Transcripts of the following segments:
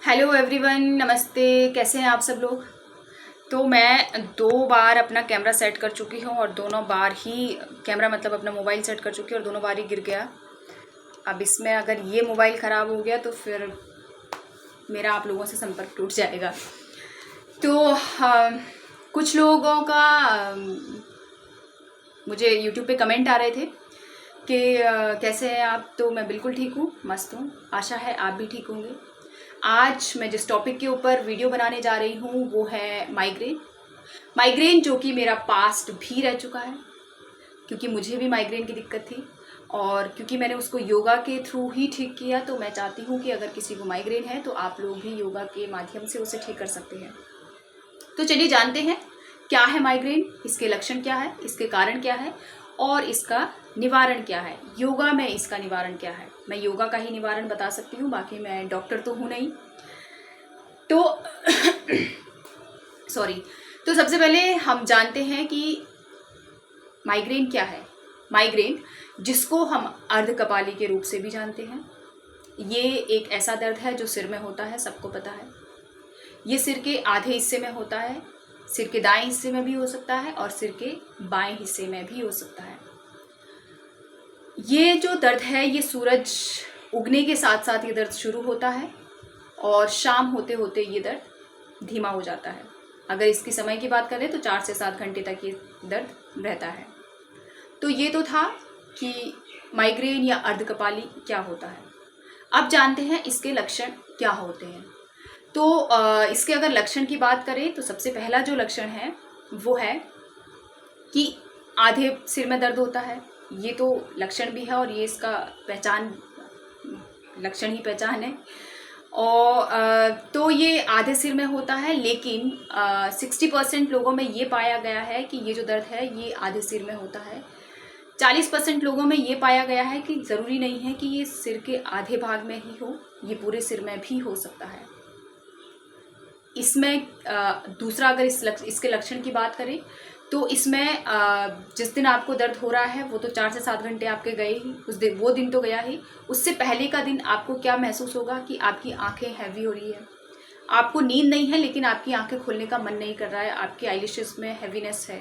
Hello everyone, नमस्ते। कैसे हैं आप सब लोग। तो मैं 2 बार अपना कैमरा सेट कर चुकी हूँ और दोनों बार ही कैमरा मतलब अपना मोबाइल सेट कर चुकी हूँ और दोनों बार ही गिर गया। अब इसमें अगर ये मोबाइल ख़राब हो गया तो फिर मेरा आप लोगों से संपर्क टूट जाएगा। तो कुछ लोगों का मुझे यूट्यूब पे कमेंट आ रहे थे कि कैसे हैं आप। तो मैं बिल्कुल ठीक हूँ, मस्त हूँ। आशा है आप भी ठीक होंगे। आज मैं जिस टॉपिक के ऊपर वीडियो बनाने जा रही हूँ वो है माइग्रेन, जो कि मेरा पास्ट भी रह चुका है, क्योंकि मुझे भी माइग्रेन की दिक्कत थी और क्योंकि मैंने उसको योगा के थ्रू ही ठीक किया। तो मैं चाहती हूँ कि अगर किसी को माइग्रेन है तो आप लोग भी योगा के माध्यम से उसे ठीक कर सकते हैं। तो चलिए जानते हैं क्या है माइग्रेन, इसके लक्षण क्या है, इसके कारण क्या है और इसका निवारण क्या है। योगा में इसका निवारण क्या है, मैं योगा का ही निवारण बता सकती हूँ, बाकी मैं डॉक्टर तो हूँ नहीं। तो सॉरी। तो सबसे पहले हम जानते हैं कि माइग्रेन क्या है। माइग्रेन, जिसको हम अर्धकपाली के रूप से भी जानते हैं, ये एक ऐसा दर्द है जो सिर में होता है, सबको पता है। ये सिर के आधे हिस्से में होता है, सिर के दाएं हिस्से में भी हो सकता है और सिर के बाएं हिस्से में भी हो सकता है। ये जो दर्द है ये सूरज उगने के साथ साथ ये दर्द शुरू होता है और शाम होते होते ये दर्द धीमा हो जाता है। अगर इसकी समय की बात करें तो 4 से 7 घंटे तक ये दर्द रहता है। तो ये तो था कि माइग्रेन या अर्धकपाली क्या होता है। अब जानते हैं इसके लक्षण क्या होते हैं। तो इसके अगर लक्षण की बात करें तो सबसे पहला जो लक्षण है वो है कि आधे सिर में दर्द होता है। ये तो लक्षण भी है और ये इसका लक्षण ही पहचान है। और तो ये आधे सिर में होता है, लेकिन 60% लोगों में ये पाया गया है कि ये जो दर्द है ये आधे सिर में होता है। 40% लोगों में ये पाया गया है कि ज़रूरी नहीं है कि ये सिर के आधे भाग में ही हो, ये पूरे सिर में भी हो सकता है। इसमें दूसरा अगर इसके लक्षण की बात करें तो इसमें जिस दिन आपको दर्द हो रहा है वो तो 4 से 7 घंटे आपके गए ही, वो दिन तो गया ही। उससे पहले का दिन आपको क्या महसूस होगा कि आपकी आंखें हैवी हो रही है, आपको नींद नहीं है लेकिन आपकी आंखें खोलने का मन नहीं कर रहा है, आपकी आईलिशेस में हैवीनेस है,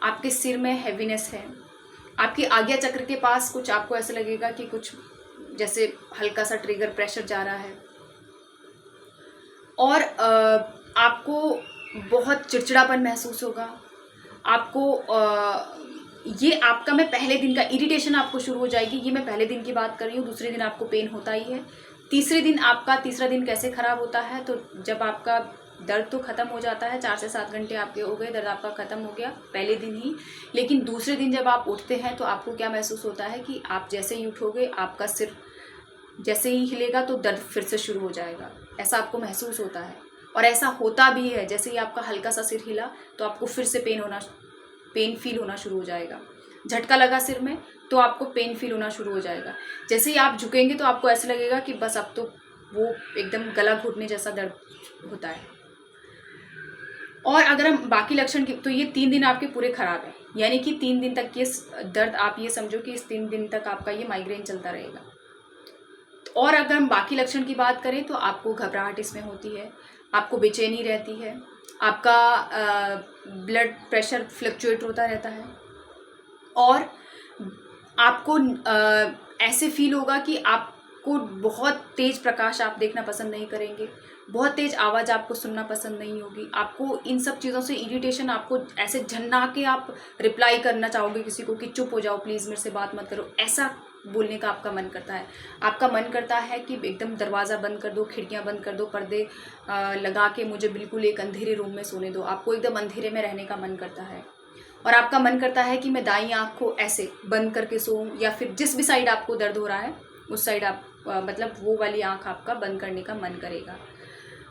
आपके सिर में हैवीनेस है, आपकी आज्ञा चक्र के पास कुछ आपको ऐसा लगेगा कि कुछ जैसे हल्का सा ट्रिगर प्रेशर जा रहा है और आपको बहुत चिड़चिड़ापन महसूस होगा। आपको ये आपका मैं पहले दिन का इरिटेशन आपको शुरू हो जाएगी। ये मैं पहले दिन की बात कर रही हूँ। दूसरे दिन आपको पेन होता ही है। तीसरा दिन कैसे ख़राब होता है, तो जब आपका दर्द तो ख़त्म हो जाता है, 4 से 7 घंटे आपके हो गए, दर्द आपका ख़त्म हो गया पहले दिन ही, लेकिन दूसरे दिन जब आप उठते हैं तो आपको क्या महसूस होता है कि आप जैसे ही उठोगे आपका सिर जैसे ही हिलेगा तो दर्द फिर से शुरू हो जाएगा, ऐसा आपको महसूस होता है। और ऐसा होता भी है, जैसे ही आपका हल्का सा सिर हिला तो आपको फिर से पेन फील होना शुरू हो जाएगा। झटका लगा सिर में तो आपको पेन फील होना शुरू हो जाएगा। जैसे ही आप झुकेंगे तो आपको ऐसा लगेगा कि बस अब तो वो एकदम गला घुटने जैसा दर्द होता है। और अगर हम बाकी लक्षण की, तो ये 3 दिन आपके पूरे खराब हैं, यानी कि 3 दिन तक ये दर्द, आप ये समझो कि इस 3 दिन तक आपका ये माइग्रेन चलता रहेगा। और अगर हम बाकी लक्षण की बात करें तो आपको घबराहट इसमें होती है, आपको बेचैनी रहती है, आपका ब्लड प्रेशर फ्लक्चुएट होता रहता है और आपको ऐसे फील होगा कि आपको बहुत तेज़ प्रकाश आप देखना पसंद नहीं करेंगे, बहुत तेज़ आवाज़ आपको सुनना पसंद नहीं होगी। आपको इन सब चीज़ों से इरिटेशन, आपको ऐसे झन्ना के आप रिप्लाई करना चाहोगे किसी को कि चुप हो जाओ प्लीज़, मेरे से बात मत करो, ऐसा बोलने का आपका मन करता है। आपका मन करता है कि एकदम दरवाज़ा बंद कर दो, खिड़कियां बंद कर दो, पर्दे लगा के मुझे बिल्कुल एक अंधेरे रूम में सोने दो। आपको एकदम अंधेरे में रहने का मन करता है और आपका मन करता है कि मैं दाईं आँख को ऐसे बंद करके सोऊं, या फिर जिस भी साइड आपको दर्द हो रहा है उस साइड आप मतलब वो वाली आँख आपका बंद करने का मन करेगा।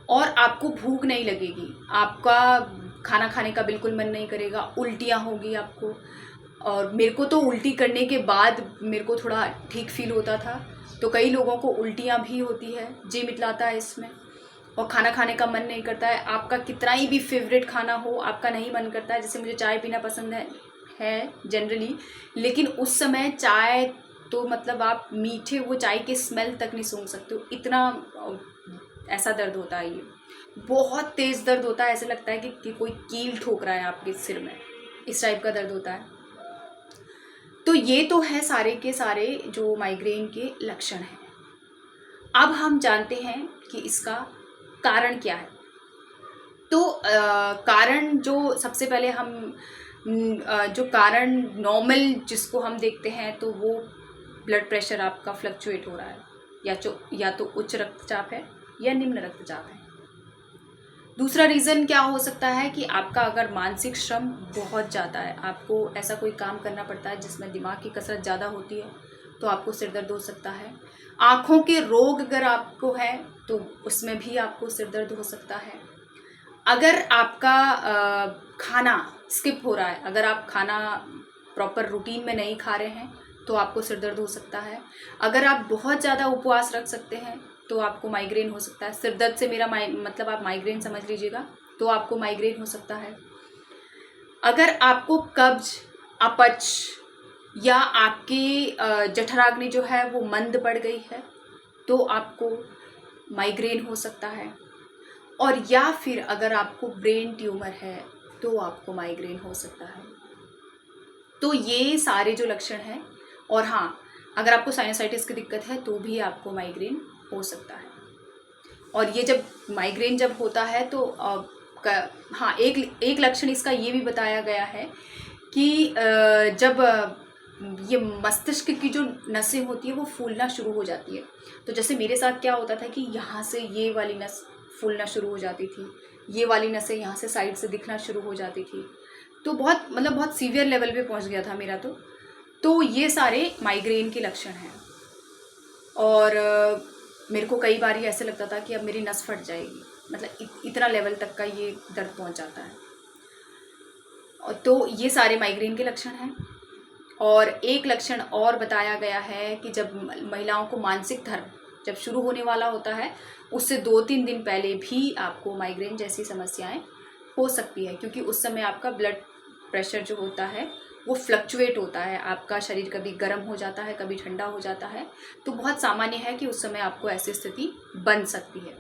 और आपको भूख नहीं लगेगी, आपका खाना खाने का बिल्कुल मन नहीं करेगा, उल्टियाँ होगी आपको। और मेरे को तो उल्टी करने के बाद मेरे को थोड़ा ठीक फील होता था, तो कई लोगों को उल्टियाँ भी होती है, जी मितलाता है इसमें, और खाना खाने का मन नहीं करता है। आपका कितना ही भी फेवरेट खाना हो आपका नहीं मन करता है। जैसे मुझे चाय पीना पसंद है जनरली, लेकिन उस समय चाय तो मतलब आप मीठे वो चाय के स्मेल तक नहीं सूंघ सकते हो, इतना ऐसा दर्द होता है, ये बहुत तेज़ दर्द होता है, ऐसे लगता है कि कोई कील ठोक रहा है आपके सिर में, इस टाइप का दर्द होता है। तो ये तो है सारे के सारे जो माइग्रेन के लक्षण हैं। अब हम जानते हैं कि इसका कारण क्या है। तो कारण जो सबसे पहले हम जो कारण नॉर्मल जिसको हम देखते हैं तो वो ब्लड प्रेशर आपका फ्लक्चुएट हो रहा है, या तो उच्च रक्तचाप है या निम्न रक्तचाप है। दूसरा रीज़न क्या हो सकता है कि आपका अगर मानसिक श्रम बहुत ज़्यादा है, आपको ऐसा कोई काम करना पड़ता है जिसमें दिमाग की कसरत ज़्यादा होती है, तो आपको सिर दर्द हो सकता है। आँखों के रोग अगर आपको है तो उसमें भी आपको सिर दर्द हो सकता है। अगर आपका खाना स्किप हो रहा है, अगर आप खाना प्रॉपर रूटीन में नहीं खा रहे हैं तो आपको सिर दर्द हो सकता है। अगर आप बहुत ज़्यादा उपवास रख सकते हैं तो आपको माइग्रेन हो सकता है। सिर दर्द से मेरा मतलब आप माइग्रेन समझ लीजिएगा, तो आपको माइग्रेन हो सकता है। अगर आपको कब्ज, अपच या आपकी जठराग्नि जो है वो मंद पड़ गई है तो आपको माइग्रेन हो सकता है। और या फिर अगर आपको ब्रेन ट्यूमर है तो आपको माइग्रेन हो सकता है। तो ये सारे जो लक्षण हैं, और हाँ, अगर आपको साइनसाइटिस की दिक्कत है तो भी आपको माइग्रेन हो सकता है। और ये जब माइग्रेन जब होता है तो हाँ, एक लक्षण इसका ये भी बताया गया है कि जब ये मस्तिष्क की जो नसें होती है वो फूलना शुरू हो जाती है। तो जैसे मेरे साथ क्या होता था कि यहाँ से ये वाली नस फूलना शुरू हो जाती थी, ये वाली नसें यहाँ से साइड से दिखना शुरू हो जाती थी, तो बहुत सीवियर लेवल पे पहुँच गया था मेरा। तो ये सारे माइग्रेन के लक्षण हैं। और मेरे को कई बार ऐसे लगता था कि अब मेरी नस फट जाएगी, मतलब इतना लेवल तक का ये दर्द पहुँच जाता है। तो ये सारे माइग्रेन के लक्षण हैं। और एक लक्षण और बताया गया है कि जब महिलाओं को मासिक धर्म जब शुरू होने वाला होता है उससे 2-3 दिन पहले भी आपको माइग्रेन जैसी समस्याएं हो सकती है, क्योंकि उस समय आपका ब्लड प्रेशर जो होता है वो फ्लक्चुएट होता है, आपका शरीर कभी गर्म हो जाता है, कभी ठंडा हो जाता है। तो बहुत सामान्य है कि उस समय आपको ऐसी स्थिति बन सकती है।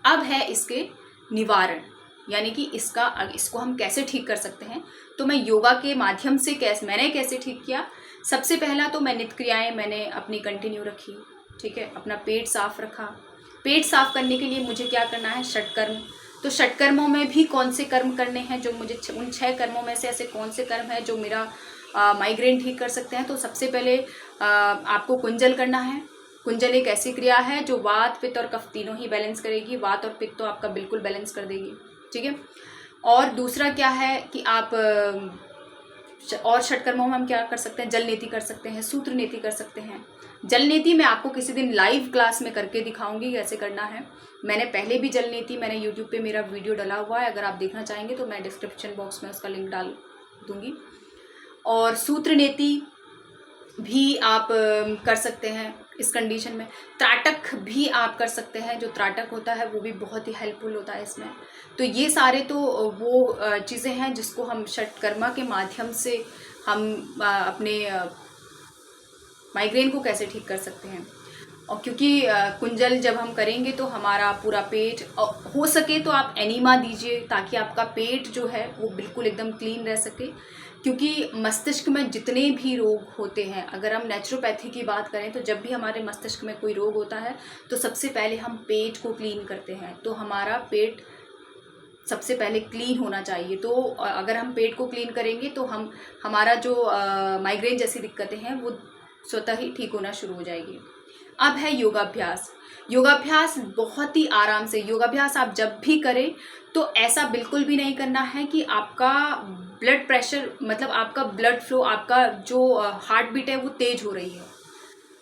अब है इसके निवारण, यानी कि इसको हम कैसे ठीक कर सकते हैं। तो मैं योगा के माध्यम से मैंने कैसे ठीक किया। सबसे पहला तो मैं नित्य क्रियाएँ मैंने अपनी कंटिन्यू रखी, ठीक है। अपना पेट साफ रखा। पेट साफ करने के लिए मुझे क्या करना है, षटकर्म। तो षटकर्मों में भी कौन से कर्म करने हैं, जो मुझे उन 6 कर्मों में से ऐसे कौन से कर्म हैं जो मेरा माइग्रेन ठीक कर सकते हैं। तो सबसे पहले आपको कुंजल करना है। कुंजल एक ऐसी क्रिया है जो वात, पित्त और कफ तीनों ही बैलेंस करेगी। वात और पित्त तो आपका बिल्कुल बैलेंस कर देगी, ठीक है। और दूसरा क्या है कि आप और षटकर्मों में हम क्या कर सकते हैं, जल नीति कर सकते हैं, सूत्र नीति कर सकते हैं। जल नीति मैं आपको किसी दिन लाइव क्लास में करके दिखाऊंगी कैसे करना है। मैंने पहले भी जल नीति मैंने यूट्यूब पे मेरा वीडियो डला हुआ है, अगर आप देखना चाहेंगे तो मैं डिस्क्रिप्शन बॉक्स में उसका लिंक डाल दूंगी। और सूत्र नीति भी आप कर सकते हैं इस कंडीशन में। त्राटक भी आप कर सकते हैं, जो त्राटक होता है वो भी बहुत ही हेल्पफुल होता है इसमें। तो ये सारे तो वो चीज़ें हैं जिसको हम षटकर्मा के माध्यम से हम अपने माइग्रेन को कैसे ठीक कर सकते हैं। और क्योंकि कुंजल जब हम करेंगे तो हमारा पूरा पेट, हो सके तो आप एनीमा दीजिए ताकि आपका पेट जो है वो बिल्कुल एकदम क्लीन रह सके। क्योंकि मस्तिष्क में जितने भी रोग होते हैं, अगर हम नेचुरोपैथी की बात करें तो जब भी हमारे मस्तिष्क में कोई रोग होता है तो सबसे पहले हम पेट को क्लीन करते हैं। तो हमारा पेट सबसे पहले क्लीन होना चाहिए। तो अगर हम पेट को क्लीन करेंगे तो हमारा जो माइग्रेन जैसी दिक्कतें हैं वो स्वतः ही ठीक होना शुरू हो जाएगी। अब है योगाभ्यास। योगाभ्यास बहुत ही आराम से, योगाभ्यास आप जब भी करें तो ऐसा बिल्कुल भी नहीं करना है कि आपका ब्लड प्रेशर, मतलब आपका ब्लड फ्लो, आपका जो हार्ट बीट है वो तेज हो रही है।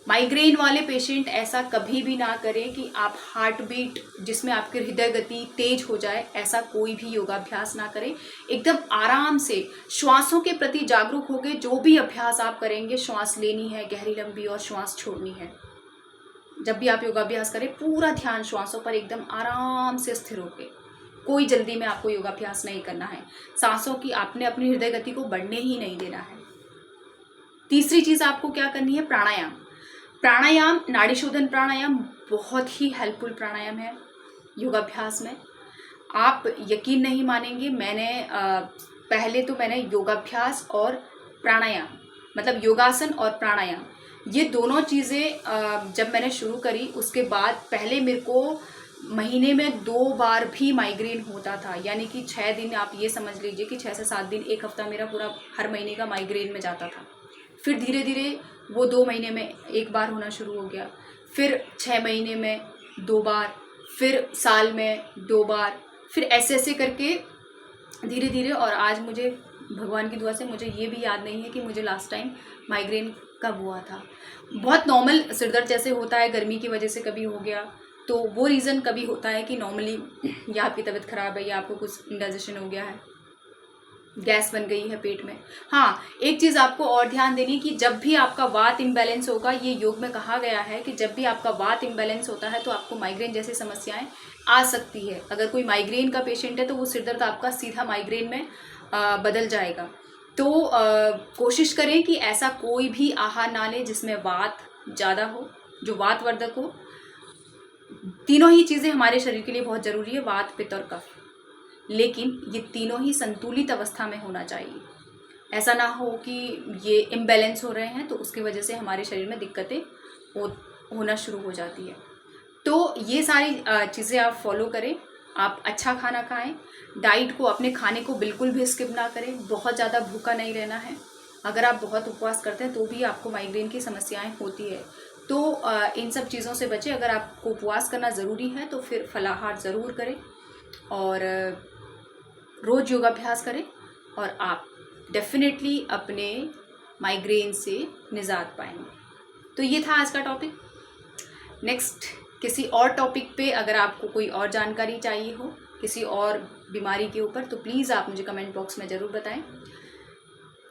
माइग्रेन वाले पेशेंट ऐसा कभी भी ना करें कि आप हार्ट बीट जिसमें आपकी हृदय गति तेज हो जाए, ऐसा कोई भी योगाभ्यास ना करें। एकदम आराम से श्वासों के प्रति जागरूक होकर जो भी अभ्यास आप करेंगे, श्वास लेनी है गहरी लंबी और श्वास छोड़नी है। जब भी आप योगाभ्यास करें पूरा ध्यान श्वासों पर एकदम आराम से स्थिर होकर, कोई जल्दी में आपको योगाभ्यास नहीं करना है। सांसों की आपने अपनी हृदय गति को बढ़ने ही नहीं देना है। तीसरी चीज़ आपको क्या करनी है, प्राणायाम। प्राणायाम, नाड़ी शोधन प्राणायाम बहुत ही हेल्पफुल प्राणायाम है योगाभ्यास में। आप यकीन नहीं मानेंगे, मैंने पहले तो मैंने योगाभ्यास और प्राणायाम, मतलब योगासन और प्राणायाम, ये दोनों चीज़ें जब मैंने शुरू करी उसके बाद पहले मेरे को महीने में 2 बार भी माइग्रेन होता था। यानी कि 6 दिन, आप ये समझ लीजिए कि 6 से 7 दिन, 1 हफ्ता मेरा पूरा हर महीने का माइग्रेन में जाता था। फिर धीरे धीरे वो 2 महीने में 1 बार होना शुरू हो गया, फिर 6 महीने में 2 बार, फिर साल में 2 बार, फिर ऐसे ऐसे करके धीरे धीरे। और आज मुझे भगवान की दुआ से मुझे ये भी याद नहीं है कि मुझे लास्ट टाइम माइग्रेन कब हुआ था। बहुत नॉर्मल सिरदर्द जैसे होता है, गर्मी की वजह से कभी हो गया, तो वो रीज़न कभी होता है कि नॉर्मली या आपकी तबीयत ख़राब है या आपको कुछ इंडाइजेशन हो गया है, गैस बन गई है पेट में। हाँ, एक चीज़ आपको और ध्यान देनी कि जब भी आपका वात इम्बैलेंस होगा, ये योग में कहा गया है कि जब भी आपका वात इम्बैलेंस होता है तो आपको माइग्रेन जैसी समस्याएं आ सकती है। अगर कोई माइग्रेन का पेशेंट है तो वो सिरदर्द आपका सीधा माइग्रेन में बदल जाएगा। तो कोशिश करें कि ऐसा कोई भी आहार ना लें जिसमें वात ज़्यादा हो, जो वातवर्धक हो। तीनों ही चीज़ें हमारे शरीर के लिए बहुत ज़रूरी है, वात, पित्त और कफ, लेकिन ये तीनों ही संतुलित अवस्था में होना चाहिए। ऐसा ना हो कि ये इम्बैलेंस हो रहे हैं तो उसकी वजह से हमारे शरीर में दिक्कतें होना शुरू हो जाती है। तो ये सारी चीज़ें आप फॉलो करें। आप अच्छा खाना खाएं, डाइट को, अपने खाने को बिल्कुल भी स्किप ना करें, बहुत ज़्यादा भूखा नहीं रहना है। अगर आप बहुत उपवास करते हैं तो भी आपको माइग्रेन की समस्याएं होती है, तो इन सब चीज़ों से बचें। अगर आपको उपवास करना ज़रूरी है तो फिर फलाहार ज़रूर करें और रोज़ योगाभ्यास करें और आप डेफिनेटली अपने माइग्रेन से निजात पाएंगे। तो ये था आज का टॉपिक। नेक्स्ट किसी और टॉपिक पे अगर आपको कोई और जानकारी चाहिए हो किसी और बीमारी के ऊपर तो प्लीज़ आप मुझे कमेंट बॉक्स में ज़रूर बताएं।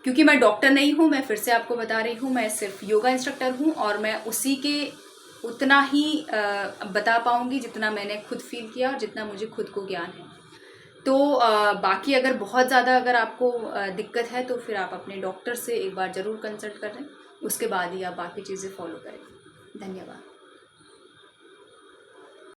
क्योंकि मैं डॉक्टर नहीं हूँ, मैं फिर से आपको बता रही हूँ, मैं सिर्फ योगा इंस्ट्रक्टर हूँ और मैं उसी के उतना ही बता पाऊँगी जितना मैंने खुद फील किया और जितना मुझे खुद को ज्ञान है। तो बाकी अगर बहुत ज़्यादा अगर आपको दिक्कत है तो फिर आप अपने डॉक्टर से एक बार ज़रूर कंसल्ट करें, उसके बाद ही आप बाकी चीज़ें फॉलो करें। धन्यवाद।